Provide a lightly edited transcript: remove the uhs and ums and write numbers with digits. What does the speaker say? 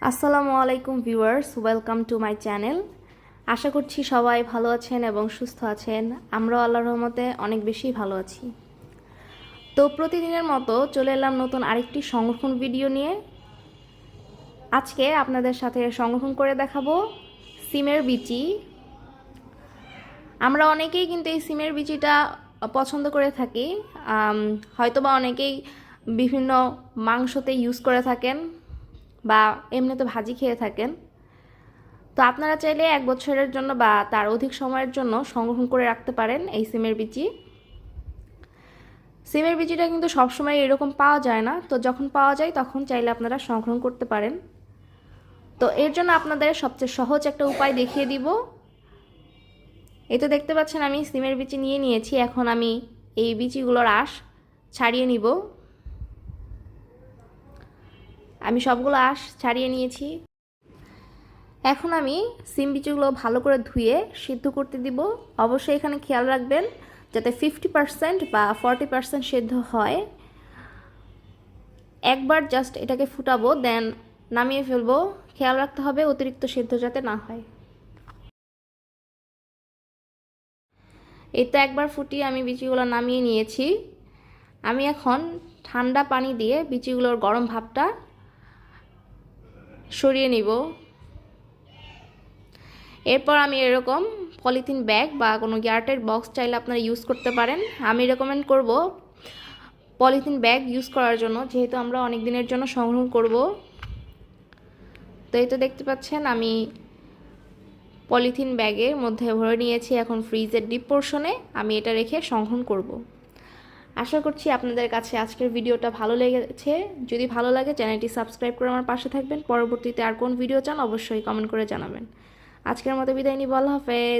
আসসালামু আলাইকুম viewers, welcome to my channel. আশা করছি সবাই ভালো আছেন এবং সুস্থ আছেন। আমরাও আল্লাহর রহমতে অনেক বেশি ভালো আছি। তো প্রতিদিনের মতো চলে এলাম নতুন আরেকটি সংরক্ষণ ভিডিও নিয়ে। আজকে আপনাদের সাথে সংরক্ষণ করে দেখাবো সিমের বিচি। আমরা অনেকেই কিন্তু এই সিমের বিচিটা পছন্দ করে থাকি। হয়তোবা অনেকেই বিভিন্ন মাংসতে ইউজ করে থাকেন বা এমনিতে ভাজি খেয়ে থাকেন। তো আপনারা চাইলে 1 বছরের জন্য বা তার অধিক সময়ের জন্য সংরক্ষণ করে রাখতে পারেন এই সিমের বিচি। সিমের বিচিটা কিন্তু সবসময় এরকম পাওয়া যায় না, তো যখন পাওয়া যায় তখন চাইলে আপনারা সংরক্ষণ করতে পারেন। তো এর জন্য আপনাদের সবচেয়ে সহজ একটা উপায় দেখিয়ে দিব। এই তো দেখতে পাচ্ছেন আমি সিমের বিচি নিয়ে নিয়েছি। এখন আমি এই বিচিগুলোর আঁশ ছাড়িয়ে নিব। আমি সবগুলো আঁশ ছাড়িয়ে নিয়েছি। এখন আমি সিম বিচিগুলো ভালো করে ধুয়ে সিদ্ধ করতে দিব। অবশ্যই এখানে খেয়াল রাখবেন যাতে 50% বা 40% সিদ্ধ হয়। একবার জাস্ট এটাকে ফুটাবো, দেন নামিয়ে ফেলবো। খেয়াল রাখতে হবে অতিরিক্ত সিদ্ধ যাতে না হয়। এই তো একবার ফুটিয়ে আমি বিচিগুলো নামিয়ে নিয়েছি। আমি এখন ঠান্ডা পানি দিয়ে বিচিগুলোর গরম ভাবটা সরিয়ে নিব। এরপর আমি এরকম পলিথিন ব্যাগ বা কোনো এয়ারটাইট বক্স চাইলে আপনারা ইউজ করতে পারেন। আমি রেকমেন্ড করব পলিথিন ব্যাগ ইউজ করার জন্য, যেহেতু আমরা অনেক দিনের জন্য সংরক্ষণ করব। তো এই তো দেখতে পাচ্ছেন আমি পলিথিন ব্যাগের মধ্যে ভরে নিয়েছি। এখন ফ্রিজের ডিপ পোর্শনে আমি এটা রেখে সংরক্ষণ করব। আশা করছি আপনাদের কাছে আজকের ভিডিওটা ভালো লেগেছে। যদি ভালো লাগে চ্যানেলটি সাবস্ক্রাইব করে আমার পাশে থাকবেন। পরবর্তীতে আর কোন ভিডিও চান অবশ্যই কমেন্ট করে জানাবেন। আজকের মতো বিদায় নিব। আল্লাহ হাফেজ।